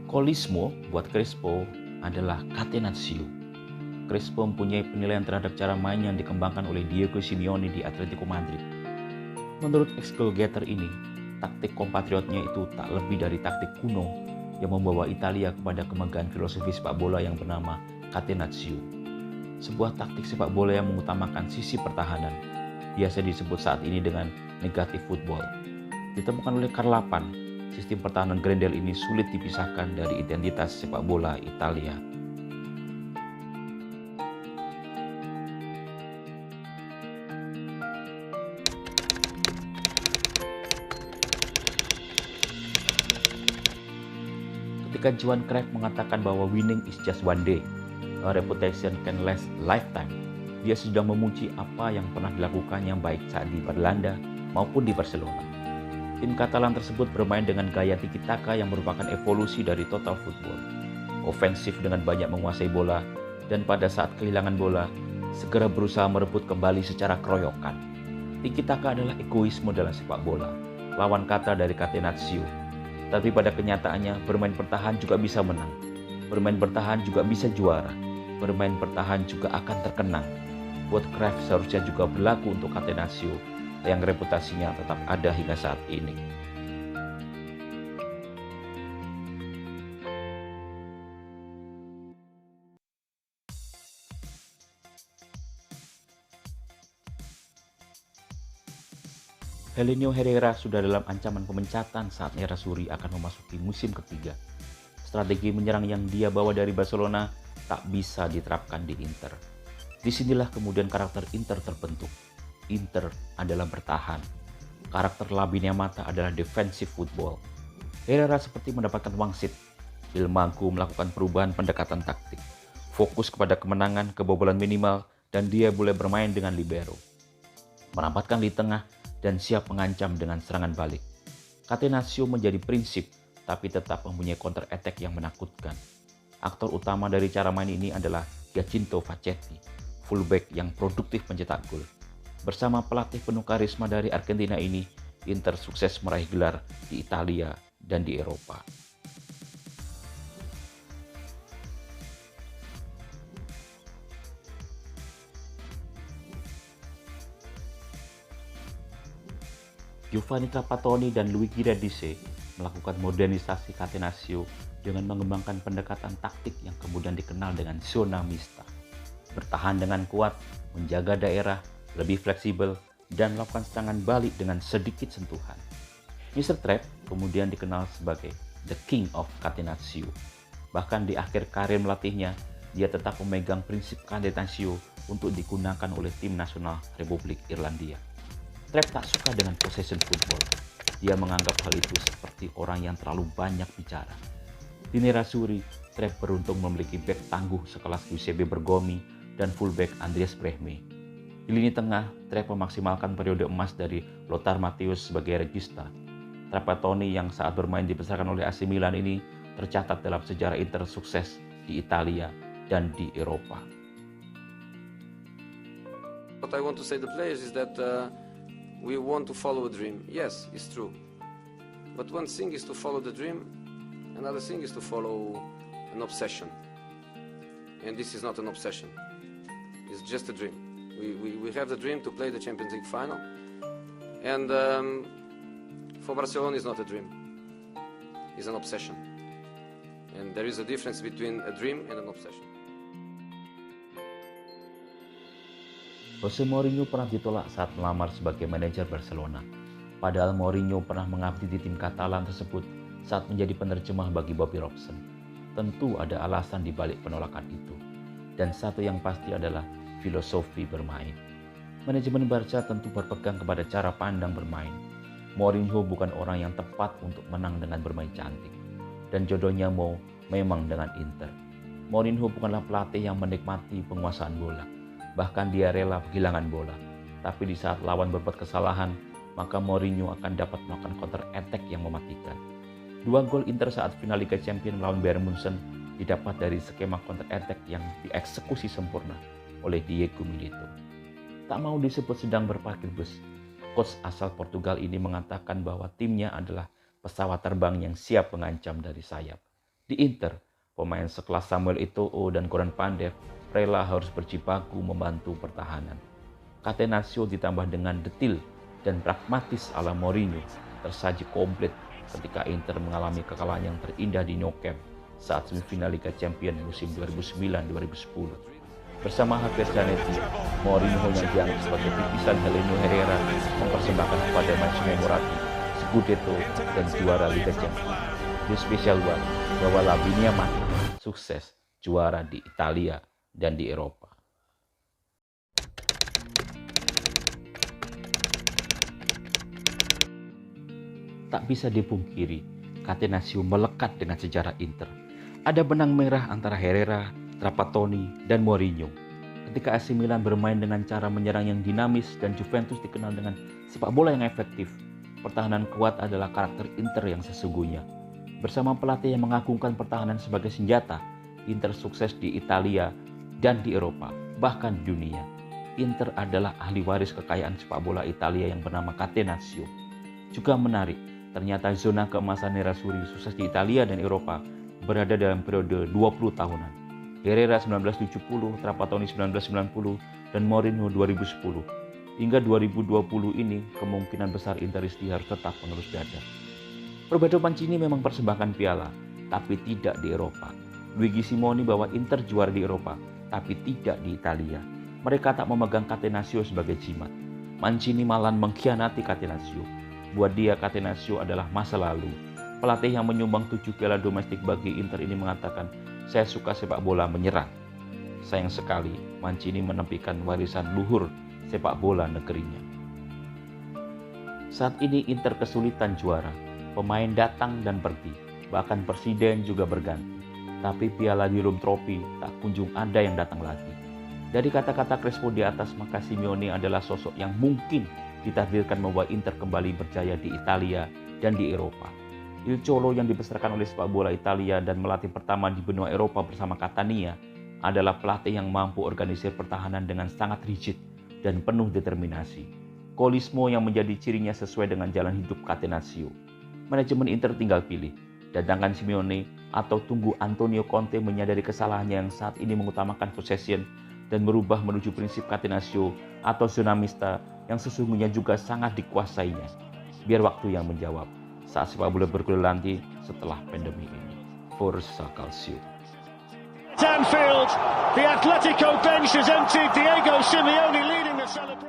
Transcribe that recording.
Alkoholisme buat Crespo adalah catenaccio. Crespo mempunyai penilaian terhadap cara main yang dikembangkan oleh Diego Simeone di Atletico Madrid. Menurut ex-goalgetter ini, taktik kompatriotnya itu tak lebih dari taktik kuno yang membawa Italia kepada kemegahan filosofi sepak bola yang bernama catenaccio. Sebuah taktik sepak bola yang mengutamakan sisi pertahanan, biasa disebut saat ini dengan negative football. Ditemukan oleh Karl Lapan, sistem pertahanan Grendel ini sulit dipisahkan dari identitas sepak bola Italia. Ketika Johan Cruyff mengatakan bahwa winning is just one day, a reputation can last lifetime, dia sedang memuji apa yang pernah dilakukannya baik saat di Belanda maupun di Barcelona. Tim Katalan tersebut bermain dengan gaya tiki-taka yang merupakan evolusi dari total football. Ofensif dengan banyak menguasai bola, dan pada saat kehilangan bola, segera berusaha merebut kembali secara keroyokan. Tiki-taka adalah egoisme dalam sepak bola, lawan kata dari catenaccio. Tapi pada kenyataannya, bermain bertahan juga bisa menang. Bermain bertahan juga bisa juara. Bermain bertahan juga akan terkenang. Buat Cruyff seharusnya juga berlaku untuk catenaccio, yang reputasinya tetap ada hingga saat ini. Helenio Herrera sudah dalam ancaman pemecatan saat Nerazzurri akan memasuki musim ketiga. Strategi menyerang yang dia bawa dari Barcelona tak bisa diterapkan di Inter. Disinilah kemudian karakter Inter terbentuk. Inter adalah bertahan. Karakter Labinia Mata adalah defensive football. Herrera seperti mendapatkan wangsit. Dia mampu melakukan perubahan pendekatan taktik. Fokus kepada kemenangan, kebobolan minimal, dan dia boleh bermain dengan libero. Merampatkan di tengah dan siap mengancam dengan serangan balik. Catenaccio menjadi prinsip, tapi tetap mempunyai counter attack yang menakutkan. Aktor utama dari cara main ini adalah Giacinto Facchetti, fullback yang produktif mencetak gol. Bersama pelatih penuh karisma dari Argentina ini, Inter sukses meraih gelar di Italia dan di Eropa. Giovanni Trapattoni dan Luigi Radice melakukan modernisasi catenaccio dengan mengembangkan pendekatan taktik yang kemudian dikenal dengan zona mista. Bertahan dengan kuat, menjaga daerah, lebih fleksibel, dan melakukan serangan balik dengan sedikit sentuhan. Mr. Trapp kemudian dikenal sebagai The King of Catenaccio. Bahkan di akhir karir melatihnya, dia tetap memegang prinsip catenaccio untuk digunakan oleh tim nasional Republik Irlandia. Trapp tak suka dengan possession football. Dia menganggap hal itu seperti orang yang terlalu banyak bicara. Di Nerazzurri, Trapp beruntung memiliki bek tangguh sekelas Giuseppe Bergomi dan fullback Andreas Brehme. Di lini tengah, Trapp memaksimalkan periode emas dari Lothar Matthäus sebagai regista. Trapattoni yang saat bermain dibesarkan oleh AC Milan ini tercatat dalam sejarah Inter sukses di Italia dan di Eropa. What I want to say to the players is that we want to follow a dream. Yes, it's true. But one thing is to follow the dream, another thing is to follow an obsession. And this is not an obsession. It's just a dream. We have the dream to play the Champions League final. And for Barcelona, it's not a dream. It's an obsession. And there is a difference between a dream and an obsession. Jose Mourinho pernah ditolak saat melamar sebagai manajer Barcelona. Padahal Mourinho pernah mengabdi di tim Katalan tersebut saat menjadi penerjemah bagi Bobby Robson. Tentu ada alasan di balik penolakan itu. Dan satu yang pasti adalah filosofi bermain. Manajemen Barca tentu berpegang kepada cara pandang bermain. Mourinho bukan orang yang tepat untuk menang dengan bermain cantik. Dan jodohnya memang dengan Inter. Mourinho bukanlah pelatih yang menikmati penguasaan bola. Bahkan dia rela kehilangan bola. Tapi di saat lawan berbuat kesalahan, maka Mourinho akan dapat melakukan counter attack yang mematikan. 2 gol Inter saat final Liga Champions melawan Bayern Munchen didapat dari skema counter attack yang dieksekusi sempurna oleh Diego Milito. Tak mau disebut sedang berparkir bus, coach asal Portugal ini mengatakan bahwa timnya adalah pesawat terbang yang siap mengancam dari sayap. Di Inter, pemain sekelas Samuel Eto'o dan Goran Pandev rela harus berjibaku membantu pertahanan. Catenaccio ditambah dengan detil dan pragmatis ala Mourinho tersaji komplit ketika Inter mengalami kekalahan yang terindah di Nou Camp saat semifinal Liga Champions musim 2009-2010. Bersama Javier Zanetti, Mourinho yang dianggap sebagai titisan Heleno Herrera mempersembahkan kepada Mancini Moratti Scudetto dan juara Liga Champions. Di Special One, bahwa Lavinia Mata sukses juara di Italia dan di Eropa. Tak bisa dipungkiri, Catenaccio melekat dengan sejarah Inter. Ada benang merah antara Herrera, Trapattoni, dan Mourinho. Ketika AC Milan bermain dengan cara menyerang yang dinamis dan Juventus dikenal dengan sepak bola yang efektif, pertahanan kuat adalah karakter Inter yang sesungguhnya. Bersama pelatih yang mengagungkan pertahanan sebagai senjata, Inter sukses di Italia dan di Eropa, bahkan dunia. Inter adalah ahli waris kekayaan sepak bola Italia yang bernama Catenaccio. Juga menarik, ternyata zona keemasan Nerazzurri sukses di Italia dan Eropa berada dalam periode 20 tahunan. Herrera 1970, Trapattoni 1990, dan Mourinho 2010. Hingga 2020 ini, kemungkinan besar Interisti harus tetap menerus dada. Roberto Mancini memang persembahkan piala, tapi tidak di Eropa. Luigi Simoni bawa Inter juara di Eropa, tapi tidak di Italia. Mereka tak memegang Catenaccio sebagai jimat. Mancini malah mengkhianati Catenaccio. Buat dia, Catenaccio adalah masa lalu. Pelatih yang menyumbang 7 piala domestik bagi Inter ini mengatakan, "Saya suka sepak bola menyerang." Sayang sekali, Mancini menepikan warisan luhur sepak bola negerinya. Saat ini Inter kesulitan juara. Pemain datang dan pergi, bahkan presiden juga berganti. Tapi piala di Rome Trophy tak kunjung ada yang datang lagi. Dari kata-kata Crespo di atas, maka Simeone adalah sosok yang mungkin ditakdirkan membawa Inter kembali berjaya di Italia dan di Eropa. Il Cholo yang dibesarkan oleh sepak bola Italia dan melatih pertama di benua Eropa bersama Catania adalah pelatih yang mampu organisir pertahanan dengan sangat rigid dan penuh determinasi. Kolismo yang menjadi cirinya sesuai dengan jalan hidup Catenaccio. Manajemen Inter tinggal pilih, datangkan Simeone atau tunggu Antonio Conte menyadari kesalahannya yang saat ini mengutamakan possession dan merubah menuju prinsip Catenaccio atau zona mista yang sesungguhnya juga sangat dikuasainya. Biar waktu yang menjawab saat sepak bola bergulir setelah pandemi ini. Forza Calcio. Anfield, the Atletico bench is emptied. Diego Simeone leading the celebration.